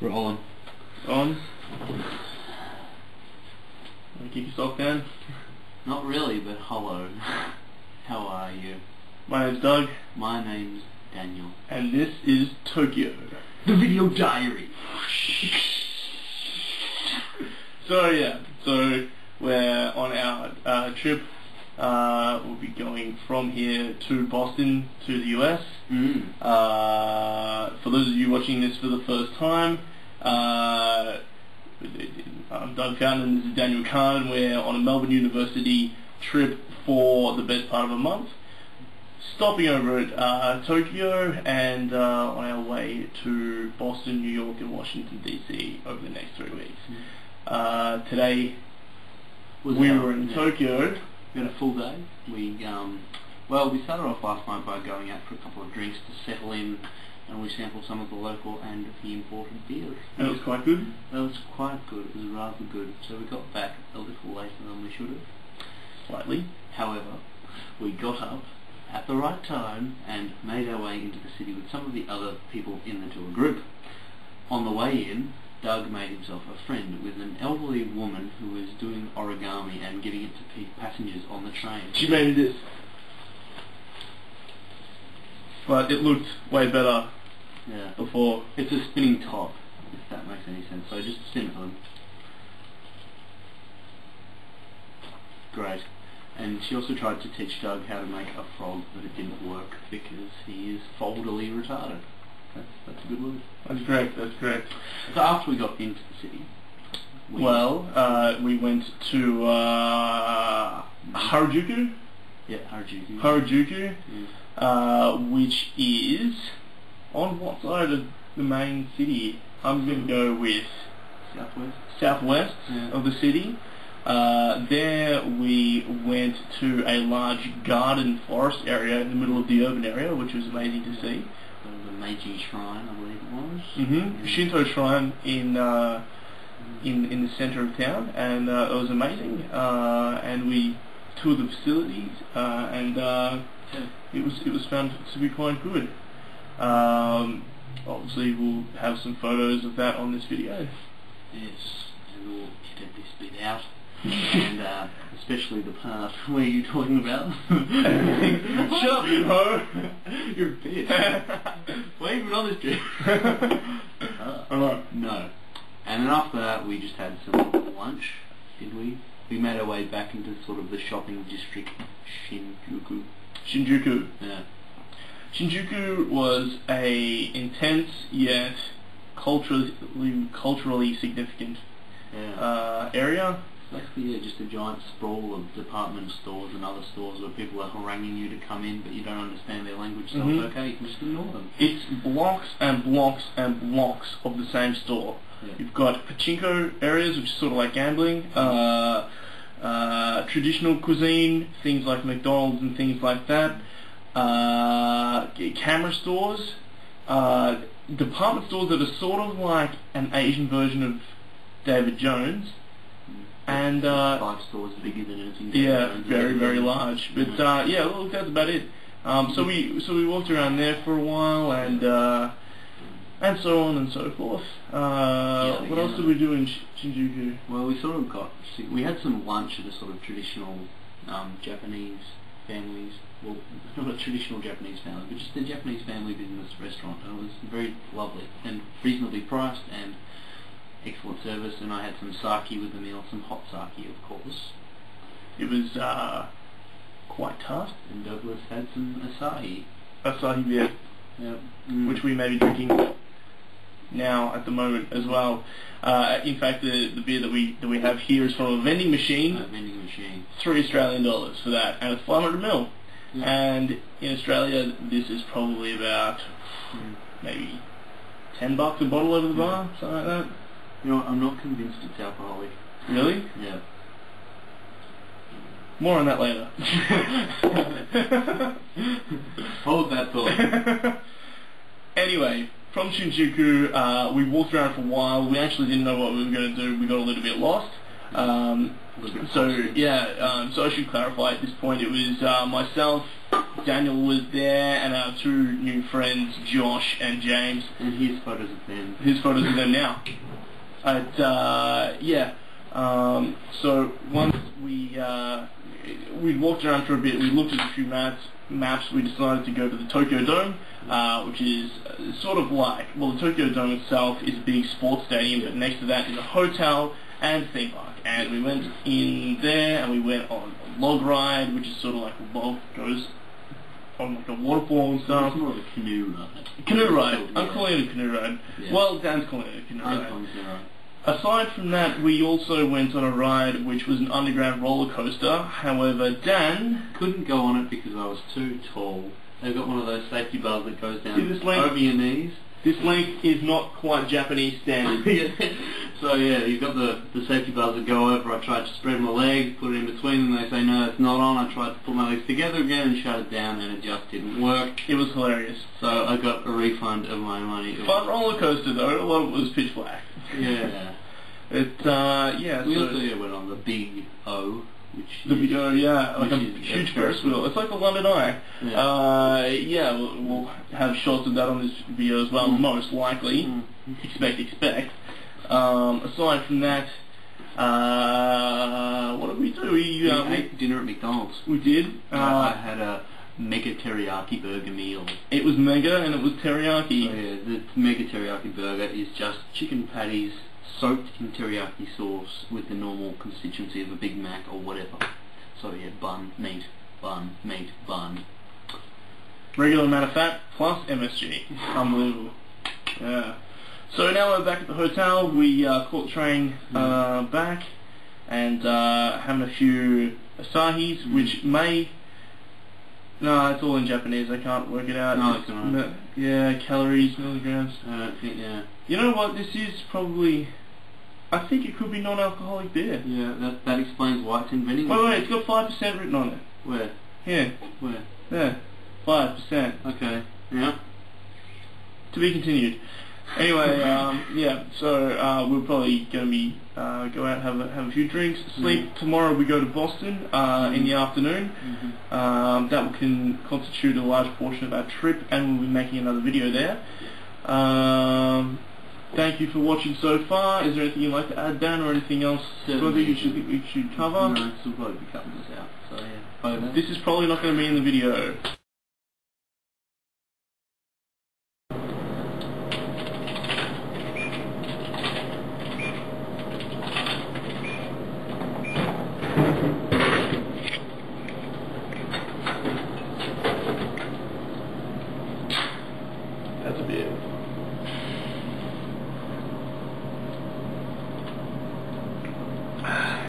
We're on. On. Want to kick yourself down? Not really, but hello. How are you? My name's Doug. My name's Daniel. And this is Tokyo. The Video Diary. So we're on our trip. We'll be going from here to Boston to the US. For those of you watching this for the first time, I'm Doug Fountain and this is Daniel Kahn, and we're on a Melbourne University trip for the best part of a month, stopping over at Tokyo and on our way to Boston, New York and Washington DC over the next 3 weeks. Today we were in Tokyo. We had a full day. We started off last night by going out for a couple of drinks to settle in, and we sampled some of the local and the imported beers. And it was quite good? That was quite good. It was rather good. So we got back a little later than we should have. Slightly. However, we got up at the right time and made our way into the city with some of the other people in the tour group. On the way in, Doug made himself a friend with an elderly woman who was doing origami and giving it to passengers on the train. She made this. But it looked way better before. It's a spinning top, if that makes any sense. So just spin it on. Great. And she also tried to teach Doug how to make a frog, but it didn't work because he is foldily retarded. That's a good word. That's correct, that's correct. So after we got into the city, we went to Harajuku. Yeah, Harajuku. Harajuku, Yeah. Which is on what side of the main city? I'm going to go with southwest of the city. There we went to a large garden forest area in the middle of the urban area, which was amazing to see. The Meiji Shrine, I believe it was. Mm-hmm. Shinto Shrine in the centre of town, and it was amazing. And we toured the facilities, and it was found to be quite good. Obviously, we'll have some photos of that on this video. Yes, and we'll edit this bit out. And especially the part where you're talking about. Shut up, you hoe! You're a bitch. Why are you even on this trip? No. And then after that, we just had some lunch, did we? We made our way back into sort of the shopping district, Shinjuku. Yeah. Shinjuku was a intense yet culturally significant area. Basically, just a giant sprawl of department stores and other stores where people are haranguing you to come in, but you don't understand their language, so it's okay, you can just ignore them. It's blocks and blocks and blocks of the same store. Yeah. You've got pachinko areas, which is sort of like gambling, traditional cuisine, things like McDonald's and things like that, camera stores, department stores that are sort of like an Asian version of David Jones. And 5 stores bigger than anything. Yeah, very, very large. But yeah, look, that's about it. So we walked around there for a while, and so on and so forth. What else did we do in Shinjuku? Well, we had some lunch at a sort of traditional Japanese families. Well, not a traditional Japanese family, but just a Japanese family business restaurant, and it was very lovely and reasonably priced and excellent service, and I had some sake with the meal, some hot sake, of course. It was quite tough. And Douglas had some Asahi. Asahi beer. Yeah. Which we may be drinking now at the moment as well. In fact, the beer that we have here is from a vending machine. $3 Australian for that, and it's 500ml. Yeah. And in Australia, this is probably about maybe $10 a bottle over the bar, something like that. You know, I'm not convinced it's alcoholic. Really? Yeah. More on that later. Hold that thought. Anyway, from Shinjuku, we walked around for a while. We actually didn't know what we were going to do. We got a little bit lost. So I should clarify at this point. It was myself, Daniel was there, and our two new friends, Josh and James. And here's photos of them. Here's photos of them now. So once we'd walked around for a bit, we looked at a few maps, we decided to go to the Tokyo Dome, which is sort of like, well, the Tokyo Dome itself is a big sports stadium, but next to that is a hotel and theme park. And we went in there, and we went on a log ride, which is sort of like a log goes on like a waterfall and stuff. It's more of a canoe ride. Canoe ride. Yeah. I'm calling it a canoe ride. Yeah. Well, Dan's calling it a canoe ride. I'm calling it a canoe ride. Aside from that, we also went on a ride which was an underground roller coaster. However, Dan couldn't go on it because I was too tall. They've got one of those safety bars that goes down over your knees. This length is not quite Japanese standard. So yeah, you've got the safety bars that go over. I tried to spread my legs, put it in between them. They say no, it's not on. I tried to put my legs together again and shut it down, and it just didn't work. It was hilarious. So I got a refund of my money. Fun roller coaster though. A lot of it was pitch black. Yeah. We also went on the Big O, like a huge Ferris wheel. It's like the London Eye. Yeah. We'll have shots of that on this video as well, most likely. Expect. Aside from that, what did we do? We ate dinner at McDonald's. We did. I had a mega teriyaki burger meal. It was mega and it was teriyaki. So yeah, the mega teriyaki burger is just chicken patties soaked in teriyaki sauce with the normal constituency of a Big Mac or whatever. So yeah, bun, meat, bun, meat, bun. Regular amount of fat plus MSG. Unbelievable. Yeah. So now we're back at the hotel. We caught the train back and having a few Asahis, which may... No, it's all in Japanese. I can't work it out. No, it's not. Yeah, calories, milligrams. Yeah. You know what? This is probably... I think it could be non-alcoholic beer. Yeah, that explains why it's in vending. Wait, it's got 5% written on it. Where? Here. Where? There. 5%. Okay. Yeah. To be continued. Anyway, so we're probably going to be go out, have a few drinks, sleep. Tomorrow we go to Boston in the afternoon. That can constitute a large portion of our trip, and we'll be making another video there. Thank you for watching so far. Is there anything you'd like to add, Dan, or anything else we should cover? No, we'll probably be cutting this out. So yeah. This is probably not going to be in the video. That's a bit.